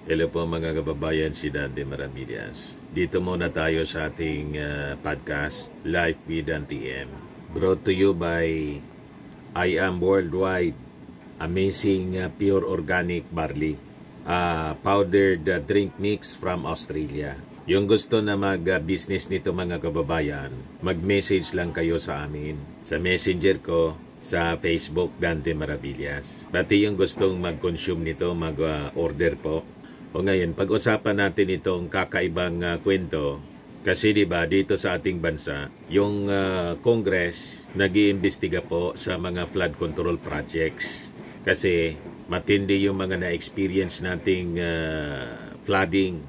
Hello po mga kababayan, si Dante Maravillas. Dito muna tayo sa ating podcast, Life with DanTM. Brought to you by I Am Worldwide, Amazing Pure Organic Barley, powdered drink mix from Australia. Yung gusto na mag-business nito mga kababayan, mag-message lang kayo sa amin. Sa messenger ko, sa Facebook, Dante Maravillas. Pati yung gustong mag-consume nito, mag-order po. O ngayon, pag-usapan natin itong kakaibang kwento. Kasi diba, dito sa ating bansa, yung Congress nag-iimbestiga po sa mga flood control projects. Kasi matindi yung mga na-experience nating flooding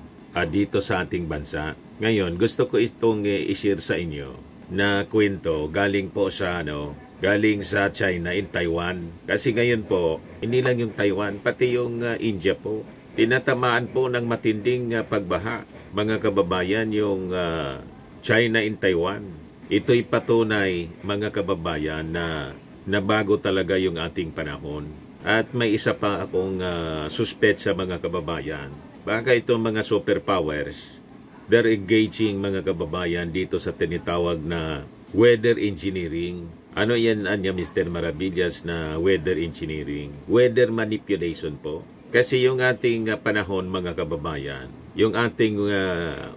dito sa ating bansa. Ngayon, gusto ko itong i-share sa inyo na kwento galing po sa galing sa China in Taiwan. Kasi ngayon po, hindi lang yung Taiwan, pati yung India po. Tinatamaan po ng matinding pagbaha, mga kababayan, yung China in Taiwan. Ito'y patunay, mga kababayan, na nabago talaga yung ating panahon. At may isa pa akong suspect sa mga kababayan. Baka itong mga superpowers, they're engaging, mga kababayan, dito sa tinitawag na weather engineering. Ano yan, Mr. Maravillas, na weather engineering? Weather manipulation po. Kasi yung ating panahon, mga kababayan, yung ating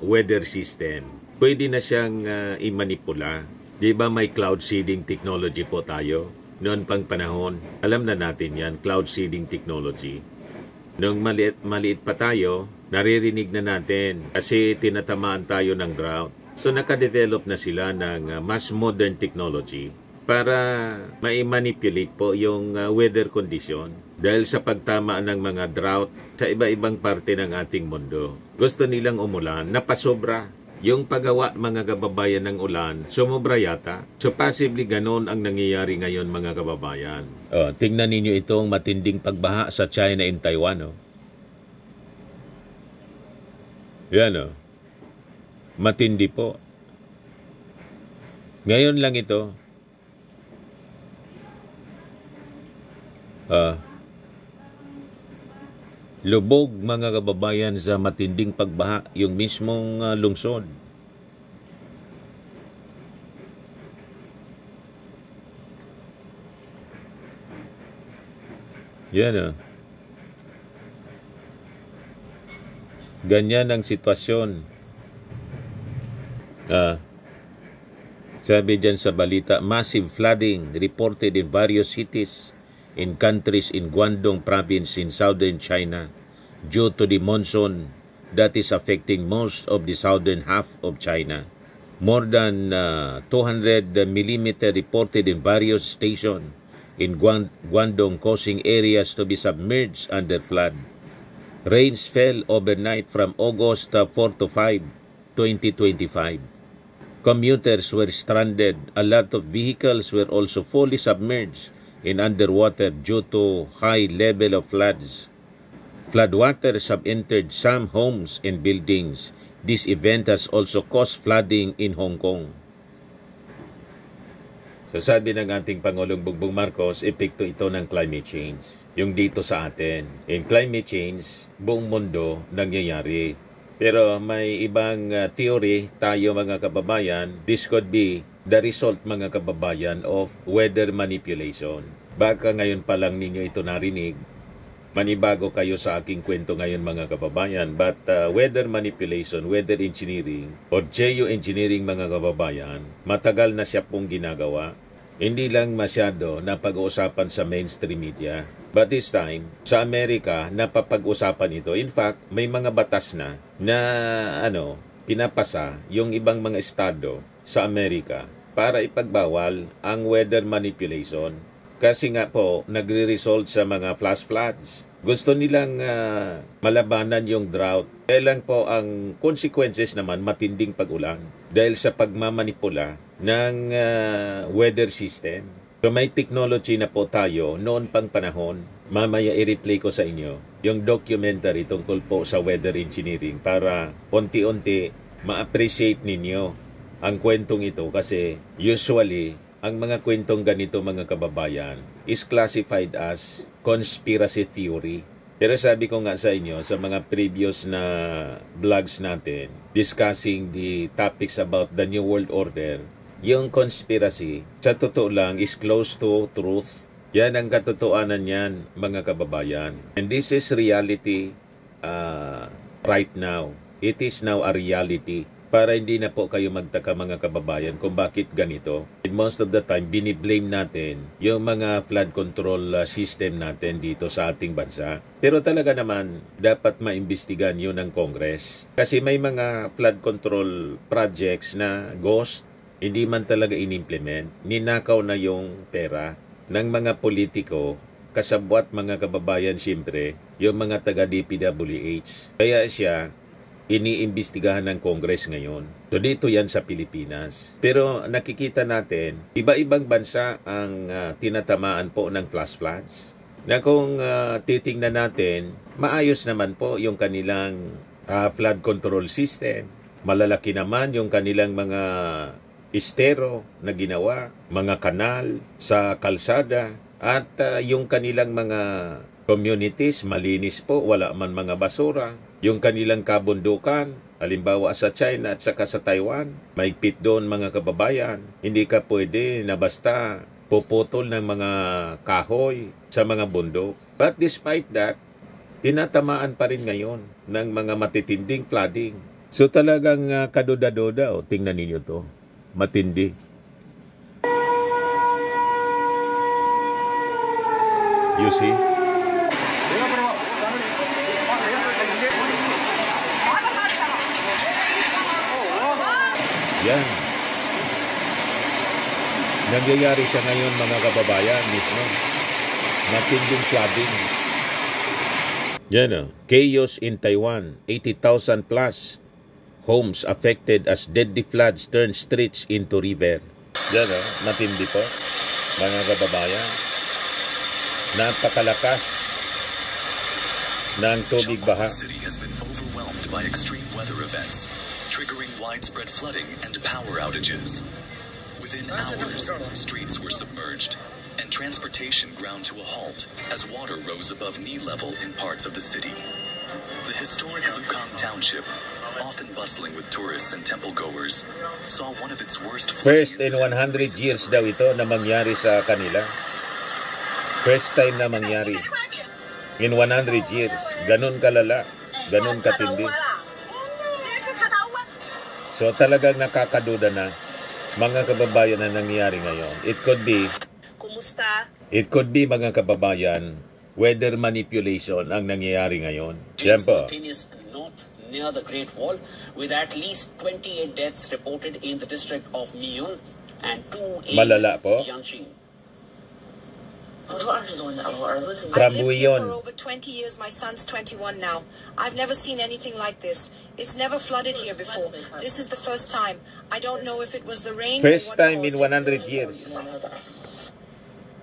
weather system, pwede na siyang imanipula. Di ba may cloud seeding technology po tayo? Noon pang panahon, alam na natin yan, cloud seeding technology. Nung maliit pa tayo, naririnig na natin kasi tinatamaan tayo ng drought. So nakadevelop na sila ng mas modern technology para ma-manipulate po yung weather condition dahil sa pagtamaan ng mga drought sa iba-ibang parte ng ating mundo. Gusto nilang umulan, napasobra. Yung paggawa, mga kababayan, ng ulan, sumobra yata. So possibly ganon ang nangyayari ngayon, mga kababayan. Tingnan ninyo itong matinding pagbaha sa China in Taiwan. Yan matindi po. Ngayon lang ito. Lubog, mga kababayan, sa matinding pagbaha yung mismong lungsod. Yan ganyan ang sitwasyon. Sabi dyan sa balita, massive flooding reported in various cities in countries in Guangdong province in southern China due to the monsoon that is affecting most of the southern half of China. More than 200 millimeter reported in various stations in Guangdong, causing areas to be submerged under flood. Rains fell overnight from August 4 to 5, 2025. Commuters were stranded. A lot of vehicles were also fully submerged in underwater due to high level of floods. Floodwaters have entered some homes and buildings. This event has also caused flooding in Hong Kong. So sabi ng ating Pangulong Bongbong Marcos, epekto ito ng climate change. Yung dito sa atin. In climate change, buong mundo nangyayari. Pero may ibang theory tayo, mga kababayan. This could be the result, mga kababayan, of weather manipulation. Baka ngayon pa lang ninyo ito narinig. Manibago kayo sa aking kwento ngayon, mga kababayan. But weather manipulation, weather engineering, or geoengineering, mga kababayan, matagal na siya pong ginagawa. Hindi lang masyado napag-uusapan sa mainstream media. But this time, sa Amerika, napapag-usapan ito. In fact, may mga batas na pinapasa yung ibang mga estado sa Amerika para ipagbawal ang weather manipulation. Kasi nga po, nagre-result sa mga flash floods. Gusto nilang malabanan yung drought. Kailan po ang consequences naman, matinding pag-ulan dahil sa pagmamanipula ng weather system. So may technology na po tayo noon pang panahon. Mamaya i-replay ko sa inyo yung documentary tungkol po sa weather engineering para unti-unti ma-appreciate ninyo ang kwentong ito kasi usually ang mga kwentong ganito, mga kababayan, is classified as conspiracy theory. Pero sabi ko nga sa inyo, sa mga previous na vlogs natin, discussing the topics about the New World Order, yung conspiracy, sa totoo lang, is close to truth. Yan ang katotohanan yan, mga kababayan. And this is reality right now. It is now a reality. Para hindi na po kayo magtaka, mga kababayan, kung bakit ganito. And most of the time, biniblame natin yung mga flood control system natin dito sa ating bansa. Pero talaga naman, dapat maimbestigan yun ng Congress. Kasi may mga flood control projects na ghost, hindi man talaga in-implement. Ninakaw na yung pera ng mga politiko, kasabwat mga kababayan siyempre, yung mga taga-DPWH. Kaya siya, iniimbestigahan ng Congress ngayon. So dito yan sa Pilipinas. Pero nakikita natin, iba-ibang bansa ang tinatamaan po ng flash floods. Na kung titingnan natin, maayos naman po yung kanilang flood control system. Malalaki naman yung kanilang mga estero na ginawa, mga kanal sa kalsada, at yung kanilang mga communities, malinis po, wala man mga basura. Yung kanilang kabundukan, halimbawa sa China at saka sa Taiwan, maigpit doon mga kababayan. Hindi ka pwede na basta puputol ng mga kahoy sa mga bundok. But despite that, tinatamaan pa rin ngayon ng mga matitinding flooding. So talagang kaduda-duda, tingnan ninyo to. Matindi. You see? Yan. Nangyayari siya ngayon, mga kababayan, mismo. Matinding flooding. Yan o. Chaos in Taiwan. 80,000 plus homes affected as deadly floods turn streets into river. Yan o. Matindi po, mga kababayan. Napakalakas ng tubig baha. The city has been overwhelmed by extreme weather events, triggering widespread flooding and power outages. Within hours, streets were submerged and transportation ground to a halt as water rose above knee level in parts of the city. The historic Lukang Township, often bustling with tourists and temple-goers, saw one of its worst flooding First in 100 years daw ito na mangyari sa kanila. First time na mangyari. In 100 years. Ganun kalala. Ganun katindi. So talagang nakakaduda na mga kababayan na nangyayari ngayon. It could be, Kumusta? It could be, mga kababayan, weather manipulation ang nangyayari ngayon. Yan po. North near the Great Wall, with at least 28 deaths reported in the district of Miyun and 2 in Malala po. Yanqing. I've From lived here Wuyon. for over 20 years. My son's 21 now. I've never seen anything like this. It's never flooded here before. This is the first time. I don't know if it was the rain. First or what time in caused it. 100 years.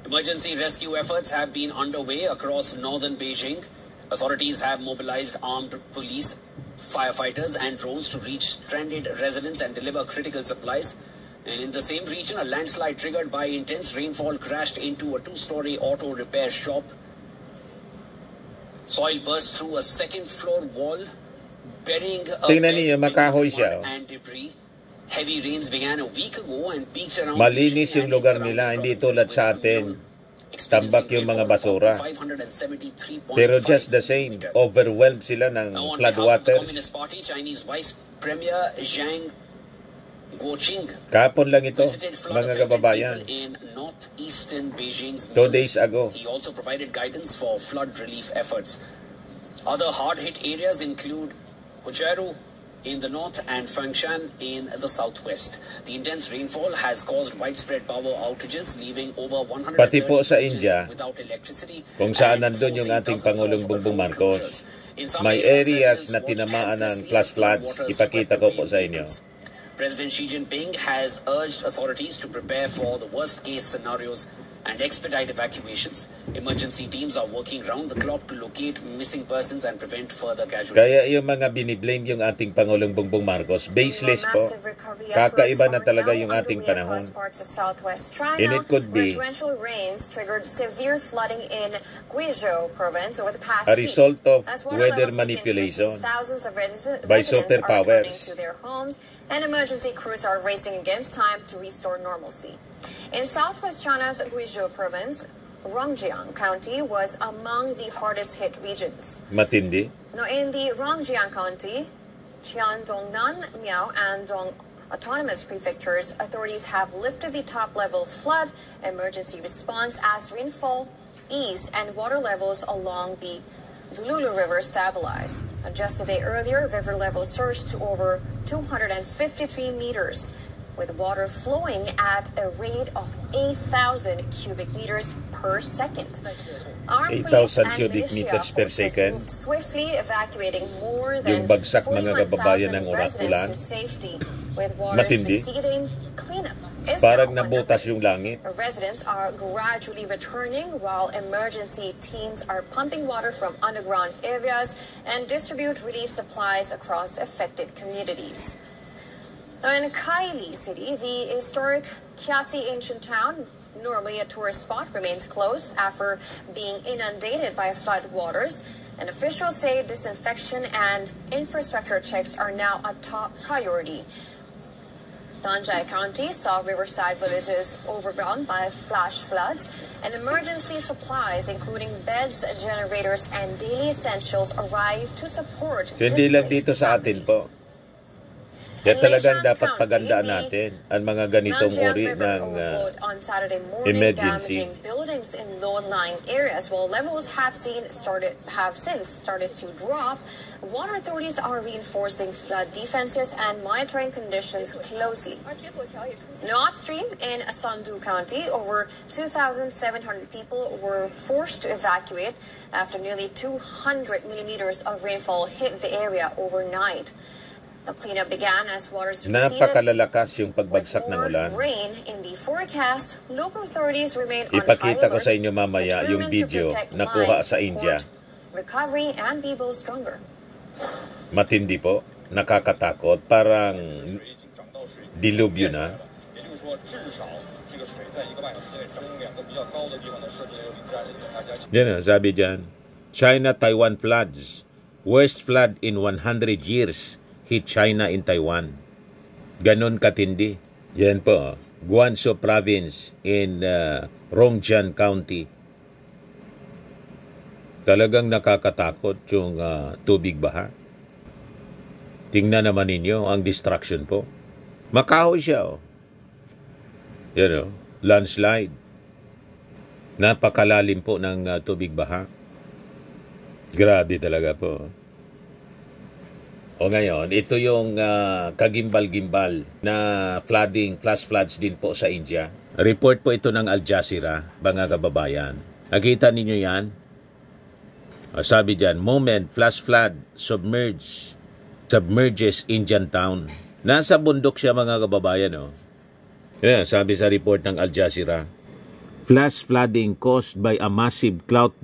Emergency rescue efforts have been underway across northern Beijing. Authorities have mobilized armed police, firefighters and drones to reach stranded residents and deliver critical supplies. And in the same region, a landslide triggered by intense rainfall crashed into a 2-story auto repair shop. Soil burst through a second-floor wall, burying a Tingnan bed niyo, beneath makahoy mud siya. and debris. Heavy rains began a week ago and peaked around Malinis yung Beijing and lugar its nila, surrounding hindi provinces, tulad sa with atin. Miyun Tambak yung mga basura. 573.5 Pero just the same, meters. overwhelmed sila ng Now, on flood behalf of the water. Communist Party, Chinese Vice Premier Zhang Guoqing Kapon lang ito, visited mga flood-affected kababayan. people in northeastern Beijing's 2 Miyun. days ago. He also provided guidance for flood relief efforts. Other hard-hit areas include Hujaru in the north and Fangshan in the southwest. The intense rainfall has caused widespread power outages, leaving over 130 Pati po sa villages India, without electricity kung saan and nandun yung forcing ating dozens Pangulong of Bongbong road Marcos. closures. In some May areas, areas residents na watched tinamaan ng helplessly flash as floods. floodwaters Ipakita swept ko away po sa inyo. vehicles. President Xi Jinping has urged authorities to prepare for the worst-case scenarios and expedite evacuations. Emergency teams are working round the clock to locate missing persons and prevent further casualties. Kaya yung mga biniblame yung ating Pangulong Bongbong Marcos, baseless po. Kakaiba na talaga yung ating panahon. And it could be torrential rains triggered severe flooding in Guizhou province over the past a result of week. weather manipulation Thousands of by residents are superpowers. returning to their homes, and emergency crews are racing against time to restore normalcy. In southwest China's Guizhou province, Rongjiang County was among the hardest hit regions. Matindi. Now, in the Rongjiang County, Qiandongnan, Miao, and Dong autonomous prefectures, authorities have lifted the top-level flood emergency response as rainfall eased and water levels along the Dululu River stabilized. Just a day earlier, river levels surged to over 253 meters, with water flowing at a rate of 8,000 cubic meters per second. Armed police 8,000 and cubic militia meters per forces second. moved swiftly, evacuating more than Yung bagsak mga kababayan ng 41,000 residents ulan. to safety, with waters Matindi. receding. Cleanup is Parang now nabutas underway. yung langit. Residents are gradually returning while emergency teams are pumping water from underground areas and distribute relief supplies across affected communities. Now in Kaili City, the historic Kiasi ancient town, normally a tourist spot, remains closed after being inundated by flood waters. And officials say disinfection and infrastructure checks are now a top priority. Tanjai County saw riverside villages overrun by flash floods, and emergency supplies, including beds, generators, and daily essentials, arrived to support Hindi lang dito displaced sa atin families. po. Kaya talagang Leshan dapat County, pagandaan the natin ang mga ganitong Nanjiang uri River ng overflowed on Saturday morning, emergency. damaging buildings in low-lying areas. While levels have since started to drop, water authorities are reinforcing flood defenses and monitoring conditions closely. Now, upstream in Sandu County, over 2,700 people were forced to evacuate after nearly 200 millimeters of rainfall hit the area overnight. The cleanup began as waters receded. Napakalalakas yung pagbagsak ng ulan. Rain in the forecast, local authorities remain on Ipakita high ko alert, sa inyo mamaya yung determined to video protect na kuha lives, sa India. support recovery and rebuild stronger. Matindi po, nakakatakot, parang dilubyo na. Yan, sabi dyan, China-Taiwan floods. Worst flood in 100 years hit China in Taiwan. Ganon katindi. Yan po, Guangzhou Province in Rongjiang County. Talagang nakakatakot yung tubig baha. Tingnan naman ninyo ang destruction po. Makahoy siya, oh. Yan, oh, landslide. Napakalalim po ng tubig baha. Grabe talaga po. O ngayon, ito yung kagimbal-gimbal na flash floods din po sa India. Report po ito ng Al Jazeera, mga kababayan. Nakita ninyo yan? Sabi dyan, moment flash flood submerges Indian town. Nasa bundok siya, mga kababayan. Oh. Yeah, sabi sa report ng Al Jazeera. Flash flooding caused by a massive cloud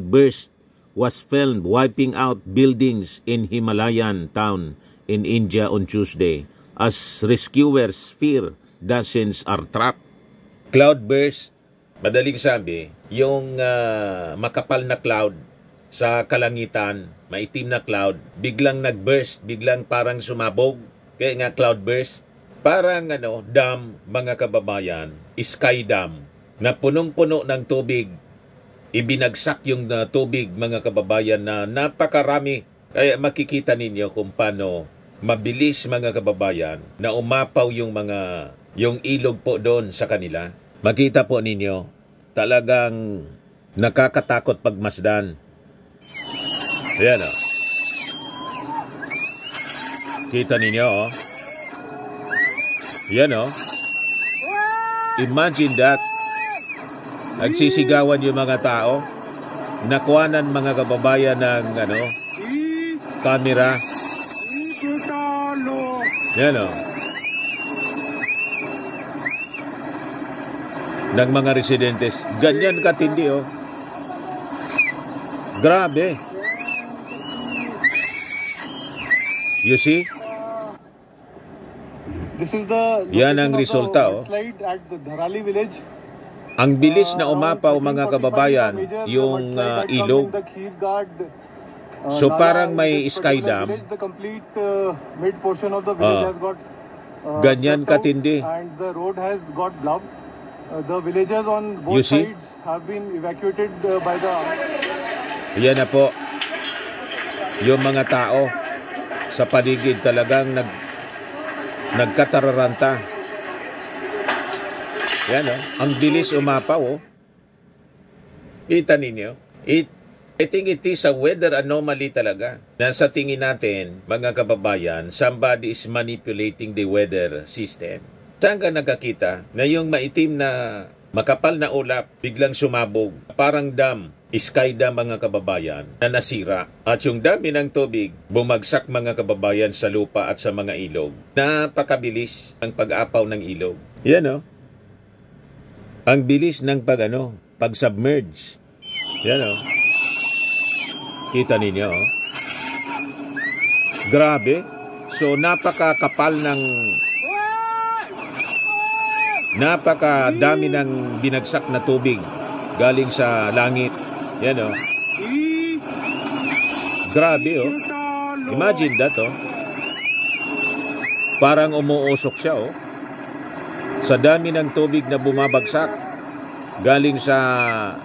burst was filmed wiping out buildings in Himalayan town in India on Tuesday as rescuers fear dozens are trapped. Cloud burst, madaling sabi, yung makapal na cloud sa kalangitan, maitim na cloud, biglang nagburst, biglang parang sumabog, kaya nga cloud burst. Parang dam, mga kababayan, sky dam, na punong-puno ng tubig. Ibinagsak yung tubig, mga kababayan, na napakarami. Kaya makikita ninyo kung paano mabilis, mga kababayan, na umapaw yung ilog po doon sa kanila. Makita po ninyo, talagang nakakatakot pagmasdan. Ayan, oh. Kita ninyo, oh. Ayan, oh. Imagine that. Nagsisigawan yung mga tao. Nakuhanan, mga kababayan, ng camera. Yan, o. ng mga residentes. Ganyan katindi, oh. Grabe. You see? This is the Yan ang resulta, oh. slide at the Dharali village. Ang bilis na umapaw, mga kababayan, yung ilog. So parang may sky dam. The complete mid portion of the village has got ganyan katindi. and the road has got blocked. The villagers on both sides have been evacuated by the Yan na po. Yung mga tao sa paligid talagang nagkatararanta. Yan, oh. Ang bilis umapaw, oh. Kita ninyo? I think it is a weather anomaly talaga. Nasa tingin natin, mga kababayan, somebody is manipulating the weather system. Saan ka nakakita na yung maitim na makapal na ulap biglang sumabog? Parang dam, sky dam, mga kababayan, na nasira. At yung dami ng tubig, bumagsak, mga kababayan, sa lupa at sa mga ilog. Napakabilis ang pag-apaw ng ilog. Yan, oh. Ang bilis ng pag-submerge. Yan, oh. Kita ninyo, oh. Grabe. So, napakadami ng binagsak na tubig galing sa langit. Yan, oh. Grabe, oh. Imagine that, oh. Parang umuusok siya, oh. Sa dami ng tubig na bumabagsak galing sa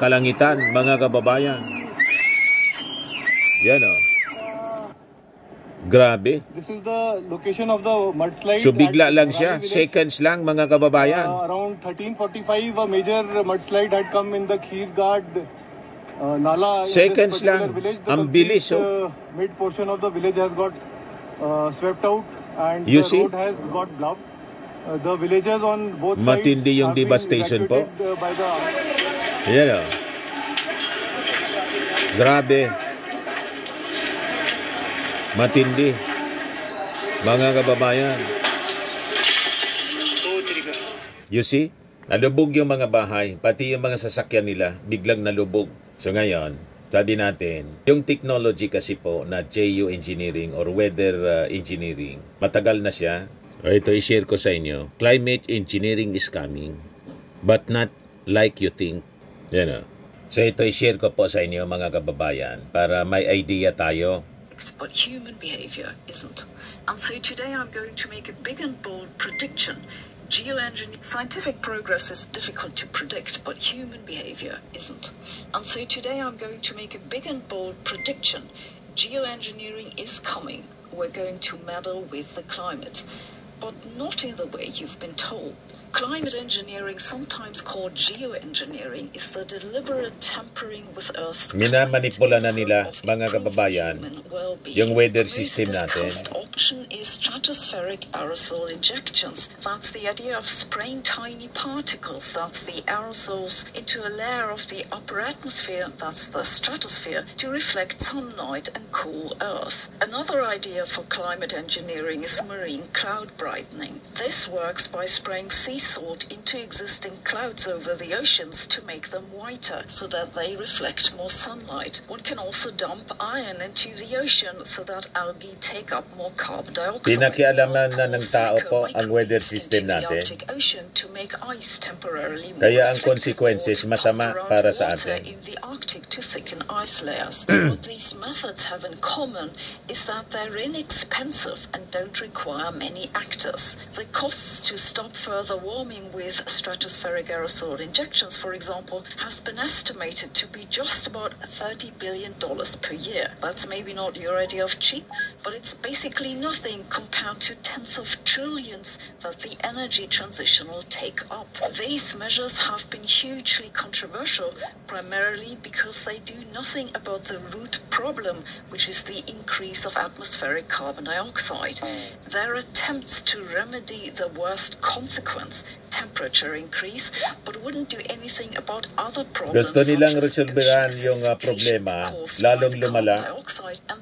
kalangitan, mga kababayan. Yan, oh. Grabe. This is the location of the mudslide. So bigla lang siya, seconds lang, mga kababayan. Around 13:45, a major mudslide had come in the Kheergad Nala. Seconds lang. Ang bilis, oh. Mid portion of the village has got swept out and You the see? road has got blocked. The villagers on both Matindi sides yung have been devastation po. evacuated by the Yan, oh. Grabe. Matindi. Mga kababayan. You see? Nalubog yung mga bahay, pati yung mga sasakyan nila, biglang nalubog. So ngayon, sabi natin, yung technology kasi po na geoengineering or weather engineering, matagal na siya. Ito i-share ko sa inyo. Climate engineering is coming, but not like you think. Yan, oh. So ito i-share ko po sa inyo, mga kababayan, para may idea tayo. But human behavior isn't. And so today I'm going to make a big and bold prediction. Geoengineering, scientific progress is difficult to predict, but human behavior isn't. And so today I'm going to make a big and bold prediction. Geoengineering is coming. We're going to meddle with the climate, but not in the way you've been told. Climate engineering, sometimes called geoengineering, is the deliberate tampering with Earth's Minamanipula na nila, mga kababayan, yung weather system natin. The most option is stratospheric aerosol injections. That's the idea of spraying tiny particles, that's the aerosols, into a layer of the upper atmosphere, that's the stratosphere, to reflect sunlight and cool Earth. Another idea for climate engineering is marine cloud brightening. This works by spraying sea salt into existing clouds over the oceans to make them whiter so that they reflect more sunlight. One can also dump iron into the ocean so that algae take up more carbon dioxide. Pinakialaman na ng tao po ang weather system natin. Kaya ang consequences masama para sa atin. In the Arctic to thicken ice layers. What these methods have in common is that they're inexpensive and don't require many actors. The costs to stop further warming with stratospheric aerosol injections, for example, has been estimated to be just about $30 billion per year. That's maybe not your idea of cheap, but it's basically nothing compared to tens of trillions that the energy transition will take up. These measures have been hugely controversial, primarily because they do nothing about the root problem, which is the increase of atmospheric carbon dioxide. Their attempts to remedy the worst consequence, temperature increase, but wouldn't do anything about other problems. Gusto nilang resolveran yung problema, lalong lumala.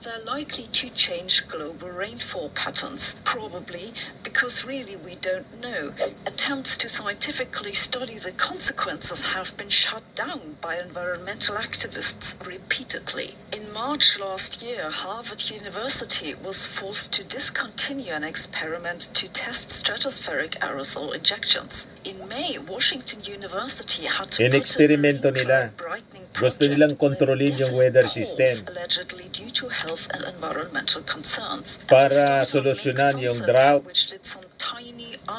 they're likely to change global rainfall patterns, probably because really we don't know. Attempts to scientifically study the consequences have been shut down by environmental activists repeatedly. In March last year, Harvard University was forced to discontinue an experiment to test stratospheric aerosol injections. In May, Washington University had to in-eksperimento nila. Gusto nilang kontrolin yung weather system allegedly due to health and environmental concerns. para solusyonan yung drought,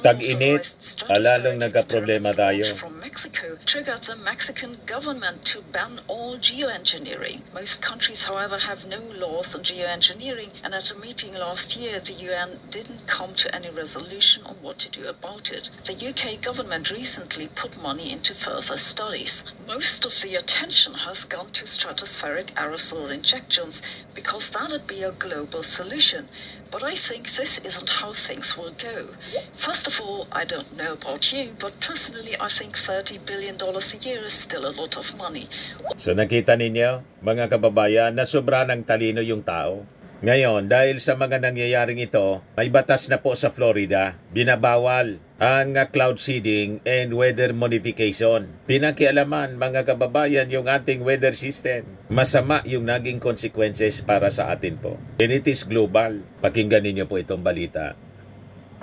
tag-init, lalong nagka-problema tayo. From Mexico triggered the Mexican government to ban all geoengineering. Most countries, however, have no laws on geoengineering, and at a meeting last year, the UN didn't come to any resolution on what to do about it. The UK government recently put money into further studies. Most of the attention has gone to stratospheric aerosol injections because that'd be a global solution. But I think this isn't how things will go. First of all, I don't know about you, but personally I think $30 billion a year is still a lot of money. So nakita ninyo, mga kababayan, na sobra ng talino yung tao. Ngayon, dahil sa mga nangyayaring ito, may batas na po sa Florida, binabawal ang cloud seeding and weather modification. Pinakialaman, mga kababayan, yung ating weather system. Masama yung naging consequences para sa atin po. And it is global. Pakinggan ninyo po itong balita.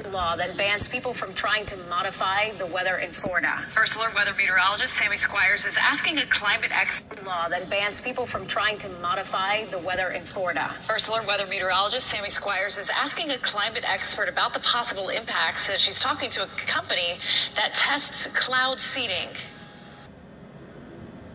Law that bans people from trying to modify the weather in Florida. First Alert weather meteorologist Sammy Squires is asking a climate expert. Law that bans people from trying to modify the weather in Florida. First Alert weather meteorologist Sammy Squires is asking a climate expert about the possible impacts, and she's talking to a company that tests cloud seeding.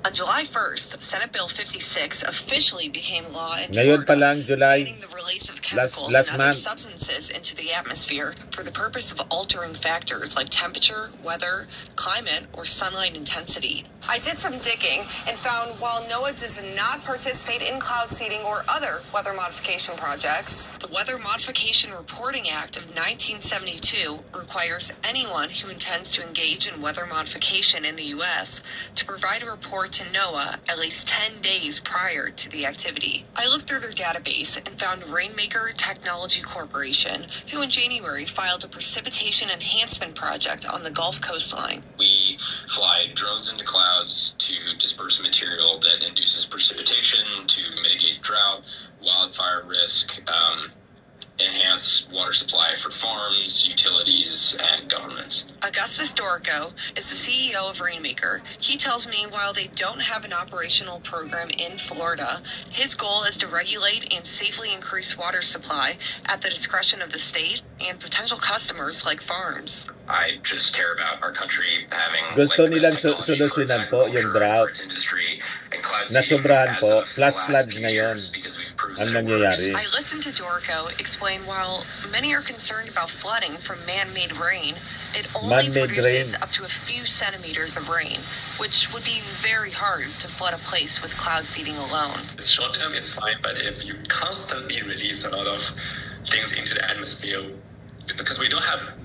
On July 1st, Senate Bill 56 officially became law in Ngayon pa Florida, lang, July, banning the release of chemicals last and other month. substances into the atmosphere for the purpose of altering factors like temperature, weather, climate, or sunlight intensity. I did some digging and found while NOAA does not participate in cloud seeding or other weather modification projects, The Weather Modification Reporting Act of 1972 requires anyone who intends to engage in weather modification in the U.S. to provide a report to NOAA at least 10 days prior to the activity. I looked through their database and found Rainmaker Technology Corporation, who in January filed a precipitation enhancement project on the Gulf coastline. We fly drones into clouds to disperse material that induces precipitation, to mitigate drought, wildfire risk, enhance water supply for farms, utilities, and governments. Augustus Dorico is the CEO of Rainmaker. He tells me while they don't have an operational program in Florida, his goal is to regulate and safely increase water supply at the discretion of the state and potential customers like farms. I just care about our country having Gusto the nilang best technology for its solusyonan po yung agriculture, drought. for its industry, and cloud Na seeding sobrahan as po, of the flash last floods few ngayon years, because we've proven ang that it works. nangyayari. I listened to Dorico explain while many are concerned about flooding from man-made rain, it only Man-made produces rain. up to a few centimeters of rain, which would be very hard to flood a place with cloud seeding alone. Short term, it's fine, but if you constantly release a lot of things into the atmosphere, because we don't have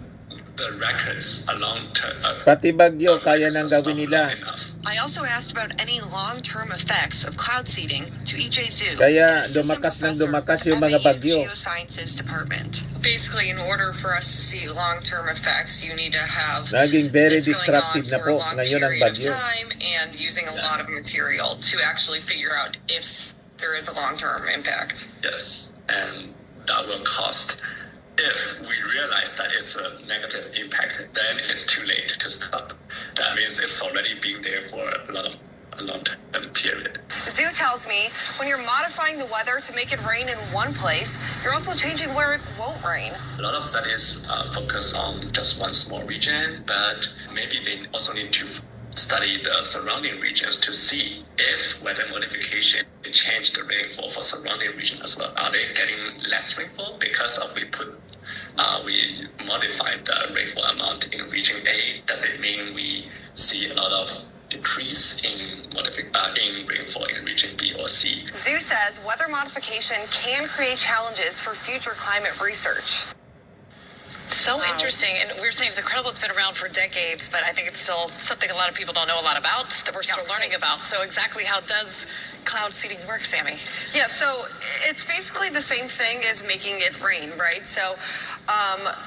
the records a long term. Pati bagyo, kaya nang gawin nila. I also asked about any long-term effects of cloud seeding to EJ Zoo. Kaya dumakas ng dumakas yung mga bagyo. Geosciences Department. Basically, in order for us to see long-term effects, you need to have Naging very this going destructive on na for po a long ngayon ang period of bagyo. time and using a lot of material to actually figure out if there is a long-term impact. Yes, and that will cost. If we realize that it's a negative impact, then it's too late to stop. That means it's already been there for a long-term period. Zoo tells me when you're modifying the weather to make it rain in one place, you're also changing where it won't rain. A lot of studies focus on just one small region, but maybe they also need to study the surrounding regions to see if weather modification change the rainfall for surrounding region as well. Are they getting less rainfall because of we modified the rainfall amount in region A? Does it mean we see a lot of decrease in rainfall in region B or C? Zoo says weather modification can create challenges for future climate research. So interesting, and we're saying it's incredible. It's been around for decades, but I think it's still something a lot of people don't know a lot about that we're still learning about. So exactly how does cloud seeding work, Sammy? Yeah, so it's basically the same thing as making it rain, right? So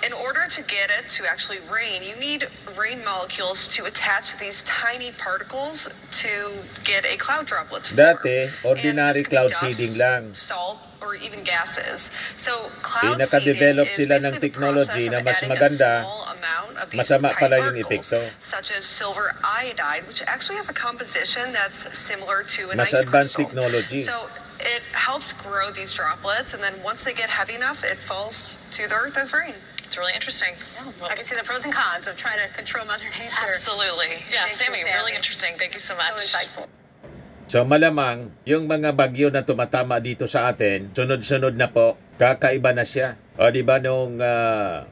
in order to get it to actually rain, you need rain molecules to attach these tiny particles to get a cloud droplet to form. Dati, ordinary And this cloud could be seeding dust, lang. salt, or even gases. So cloud Pinaka-develop seeding is sila ng basically the technology process na of mas adding maganda, a small amount of these masama tiny pala yung particles, epekto. such as silver iodide, which actually has a composition that's similar to an Mas ice advanced crystal. technology. So it helps grow these droplets, and then once they get heavy enough, it falls to the earth as rain. It's really interesting. I can see the pros and cons of trying to control Mother Nature. Absolutely. Yeah, Thank you, Sammy, really Sammy. interesting. Thank you so So much. insightful. So malamang, yung mga bagyo na tumatama dito sa atin, sunod-sunod na po, kakaiba na siya. O di ba nung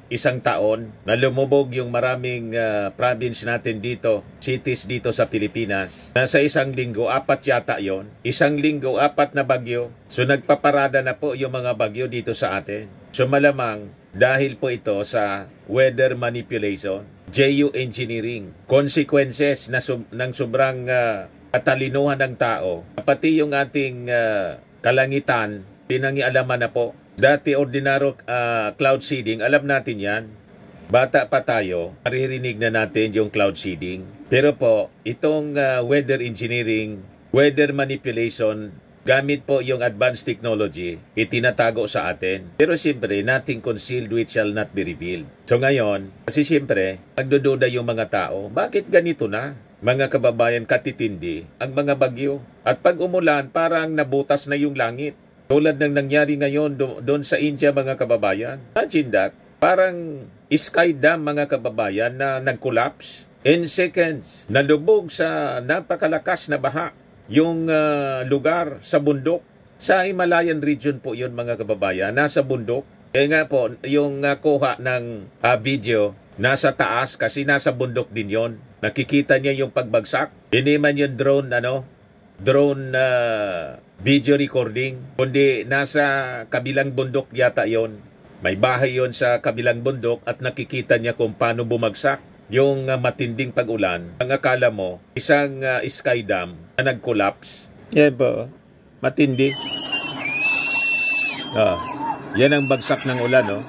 isang taon na lumubog yung maraming province natin dito, cities dito sa Pilipinas. Nasa isang linggo, 4 yata yon. Isang linggo, 4 na bagyo. So nagpaparada na po yung mga bagyo dito sa atin. So malamang, dahil po ito sa weather manipulation, geoengineering, consequences na ng sobrang katalinuhan ng tao, pati yung ating kalangitan, pinangialaman na po. Dati ordinary cloud seeding, alam natin yan. Bata pa tayo, maririnig na natin yung cloud seeding. Pero po, itong weather engineering, weather manipulation, gamit po yung advanced technology, itinatago sa atin. Pero siyempre, nothing concealed which shall not be revealed. So ngayon, kasi siyempre, nagdududa yung mga tao, bakit ganito na? Mga kababayan, katitindi ang mga bagyo. At pag umulan, parang nabutas na yung langit. Tulad ng nangyari ngayon doon sa India, mga kababayan. Imagine that. Parang sky dam, mga kababayan, na nag-collapse. In seconds, nalubog sa napakalakas na baha yung lugar sa bundok. Sa Himalayan region po yun, mga kababayan, nasa bundok. Kaya nga po, yung kuha ng video, nasa taas kasi nasa bundok din yon. Nakikita niya yung pagbagsak. Hindi man yung drone video recording, kundi nasa kabilang bundok yata yon. May bahay yon sa kabilang bundok at nakikita niya kung paano bumagsak yung matinding pag-ulan. Ang akala mo, isang sky dam na nag-collapse. Yan po, matindi. Yan ang bagsak ng ulan, no?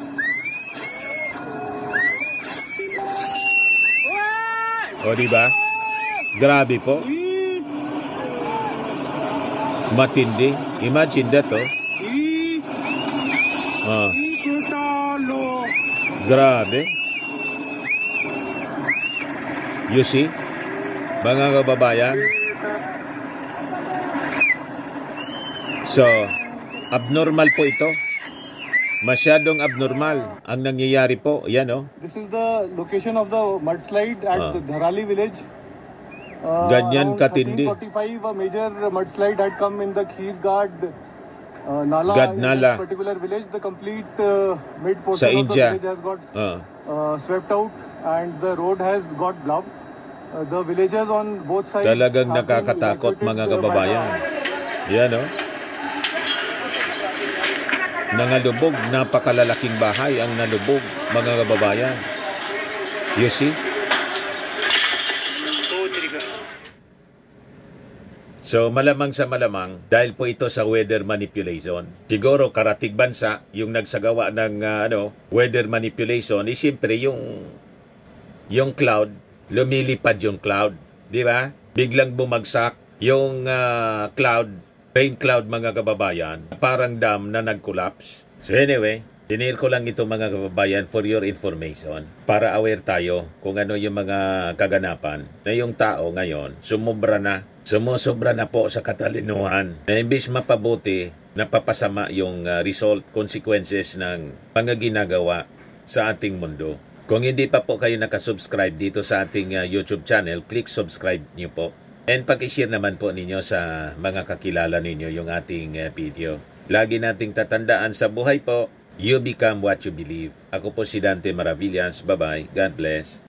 O, diba? Grabe po. Matindi. Imagine that, oh. Grabe. You see? Mga kababayan. So, abnormal po ito. Masyadong abnormal ang nangyayari po. Yan, oh. This is the location of the mudslide at the Dharali village. Ganyan katindi. 1345, a major mudslide had come in the Kheergad Nala, Gadnala. in this particular village. The complete mid portion Sa of the India. village has got swept out and the road has got blocked. The villagers on both sides Talagang have been nakakatakot, evacuated, mga kababayan. Yan, oh. Nangalubog, napakalalaking bahay ang nalubog, mga kababayan. You see? So malamang sa malamang, dahil po ito sa weather manipulation, siguro karatig bansa yung nagsagawa ng weather manipulation, siyempre yung cloud, lumilipad yung cloud, di ba? Biglang bumagsak yung rain cloud, mga kababayan, parang dam na nag-collapse. So anyway, tinir ko lang ito, mga kababayan, for your information, para aware tayo kung ano yung mga kaganapan na yung tao ngayon sumusobra na po sa katalinuhan na imbis mapabuti, napapasama yung result, consequences ng mga ginagawa sa ating mundo. Kung hindi pa po kayo nakasubscribe dito sa ating YouTube channel, click subscribe niyo po. And pag-share naman po ninyo sa mga kakilala ninyo yung ating video. Lagi nating tatandaan sa buhay po, you become what you believe. Ako po si Dante Maravillas. Bye-bye. God bless.